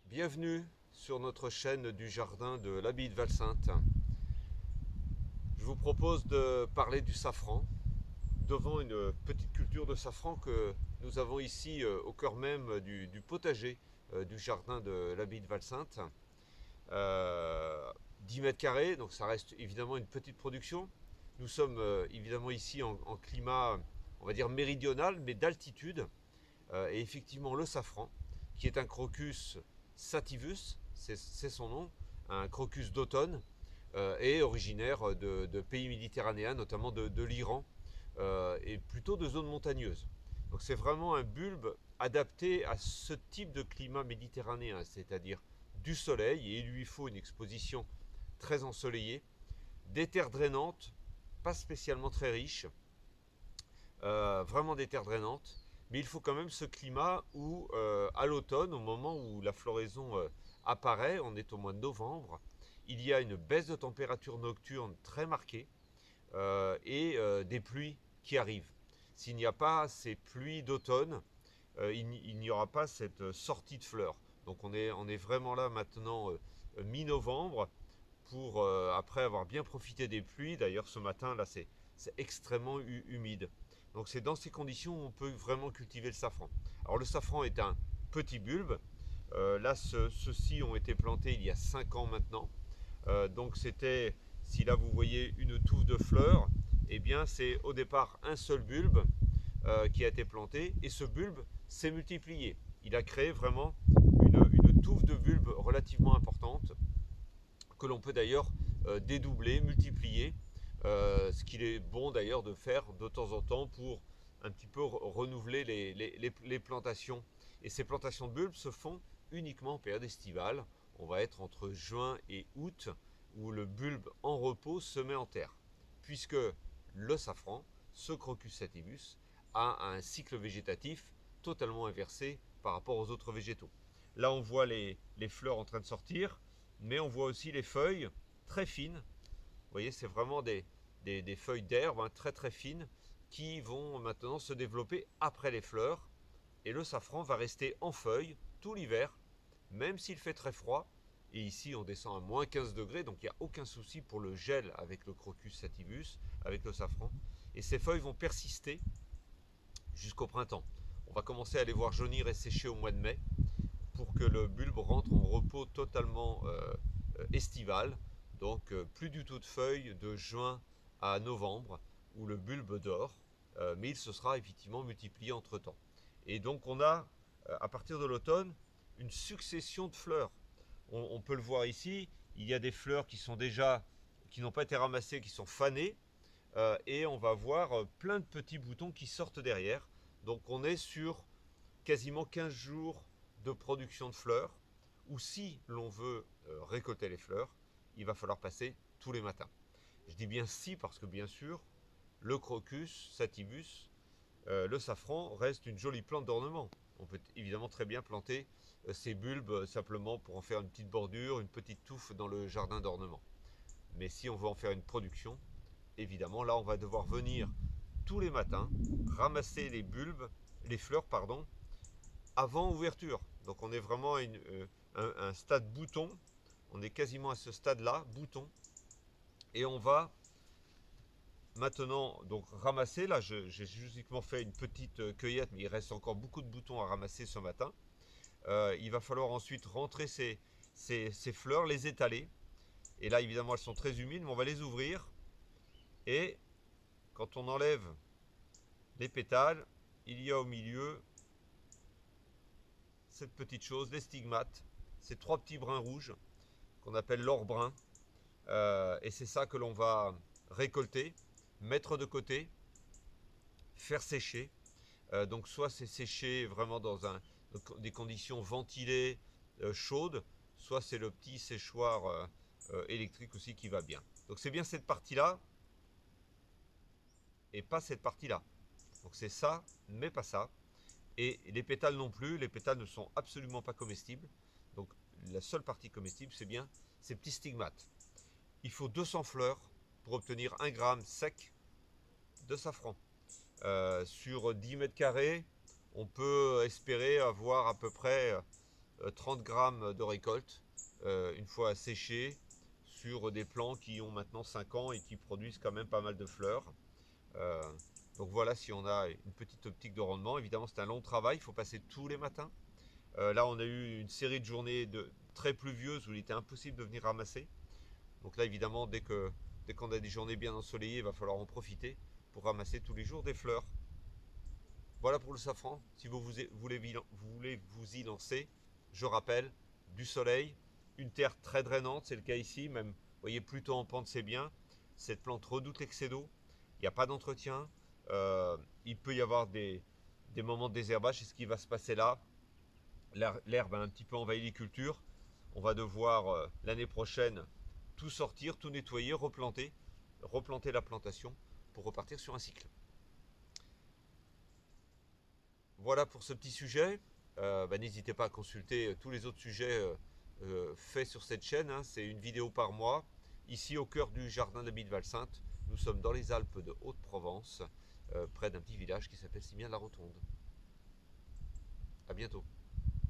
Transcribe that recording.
Bienvenue sur notre chaîne du jardin de l'Abbaye de Valsainte. Je vous propose de parler du safran devant une petite culture de safran que nous avons ici au cœur même du potager du jardin de l'Abbaye de Valsainte. Euh, 10 mètres carrés, donc ça reste évidemment une petite production. Nous sommes évidemment ici en climat, on va dire méridional, mais d'altitude. Et effectivement, le safran, qui est un crocus sativus, c'est son nom, un crocus d'automne, est originaire de pays méditerranéens, notamment de l'Iran, et plutôt de zones montagneuses. Donc c'est vraiment un bulbe adapté à ce type de climat méditerranéen, c'est-à-dire du soleil, et il lui faut une exposition très ensoleillée, des terres drainantes, pas spécialement très riches, vraiment des terres drainantes, mais il faut quand même ce climat où, à l'automne, au moment où la floraison apparaît, on est au mois de novembre, il y a une baisse de température nocturne très marquée et des pluies qui arrivent. S'il n'y a pas ces pluies d'automne, il n'y aura pas cette sortie de fleurs. Donc on est vraiment là maintenant mi-novembre pour après avoir bien profité des pluies. D'ailleurs ce matin là c'est extrêmement humide. Donc c'est dans ces conditions où on peut vraiment cultiver le safran. Alors le safran est un petit bulbe. Là ceux-ci ont été plantés il y a 5 ans maintenant. Donc c'était, si là vous voyez une touffe de fleurs, eh bien c'est au départ un seul bulbe qui a été planté et ce bulbe s'est multiplié. Il a créé vraiment une touffe de bulbes relativement importante que l'on peut d'ailleurs dédoubler, multiplier, ce qu'il est bon d'ailleurs de faire de temps en temps pour un petit peu renouveler les plantations. Et ces plantations de bulbes se font uniquement en période estivale. On va être entre juin et août où le bulbe en repos se met en terre. Puisque le safran, ce Crocus sativus, a un cycle végétatif totalement inversé par rapport aux autres végétaux. Là, on voit les fleurs en train de sortir, mais on voit aussi les feuilles très fines. Vous voyez, c'est vraiment des feuilles d'herbe hein, très très fines qui vont maintenant se développer après les fleurs. Et le safran va rester en feuilles tout l'hiver, même s'il fait très froid. Et ici, on descend à moins 15 degrés, donc il n'y a aucun souci pour le gel avec le Crocus sativus, avec le safran. Et ces feuilles vont persister jusqu'au printemps. On va commencer à les voir jaunir et sécher au mois de mai pour que le bulbe rentre en repos totalement estival. Donc plus du tout de feuilles de juin à novembre où le bulbe dort, mais il se sera effectivement multiplié entre temps. Et donc on a à partir de l'automne une succession de fleurs. On peut le voir ici, il y a des fleurs qui sont déjà qui n'ont pas été ramassées, qui sont fanées, et on va voir plein de petits boutons qui sortent derrière. Donc on est sur quasiment 15 jours de production de fleurs, ou si l'on veut récolter les fleurs, il va falloir passer tous les matins. Je dis bien si parce que bien sûr, le crocus sativus, le safran reste une jolie plante d'ornement. On peut évidemment très bien planter ces bulbes simplement pour en faire une petite bordure, une petite touffe dans le jardin d'ornement. Mais si on veut en faire une production, évidemment là on va devoir venir tous les matins ramasser les bulbes, les fleurs pardon, avant ouverture. Donc on est vraiment à un stade bouton. On est quasiment à ce stade-là, bouton. Et on va maintenant donc ramasser. Là, j'ai justement fait une petite cueillette, mais il reste encore beaucoup de boutons à ramasser ce matin. Il va falloir ensuite rentrer ces fleurs, les étaler. Et là, évidemment, elles sont très humides, mais on va les ouvrir. Et quand on enlève les pétales, il y a au milieu cette petite chose, les stigmates. Ces trois petits brins rouges qu'on appelle l'or brun. Et c'est ça que l'on va récolter, mettre de côté, faire sécher. Donc soit c'est séché vraiment dans des conditions ventilées, chaudes, soit c'est le petit séchoir électrique aussi qui va bien. Donc c'est bien cette partie-là et pas cette partie-là. Donc c'est ça, mais pas ça. Et les pétales non plus, les pétales ne sont absolument pas comestibles. Donc la seule partie comestible, c'est bien ces petits stigmates. Il faut 200 fleurs pour obtenir 1 gramme sec de safran. Sur 10 mètres carrés, on peut espérer avoir à peu près 30 grammes de récolte une fois séché sur des plants qui ont maintenant 5 ans et qui produisent quand même pas mal de fleurs. Euh, donc voilà, si on a une petite optique de rendement. Évidemment, c'est un long travail, il faut passer tous les matins. Là, on a eu une série de journées très pluvieuses où il était impossible de venir ramasser. Donc là, évidemment, dès qu'on a des journées bien ensoleillées, il va falloir en profiter pour ramasser tous les jours des fleurs. Voilà pour le safran. Si vous voulez vous y lancer, je rappelle, du soleil, une terre très drainante, c'est le cas ici, même, vous voyez, plutôt en pente, c'est bien. Cette plante redoute l'excès d'eau, il n'y a pas d'entretien, il peut y avoir des moments de désherbage, c'est ce qui va se passer là. L'herbe a un petit peu envahi les cultures, on va devoir l'année prochaine tout sortir, tout nettoyer, replanter la plantation pour repartir sur un cycle. Voilà pour ce petit sujet. N'hésitez pas à consulter tous les autres sujets faits sur cette chaîne, hein. C'est une vidéo par mois. Ici, au cœur du jardin de l'abbaye de Valsainte, nous sommes dans les Alpes de Haute-Provence, près d'un petit village qui s'appelle Simien-la-Rotonde. A bientôt.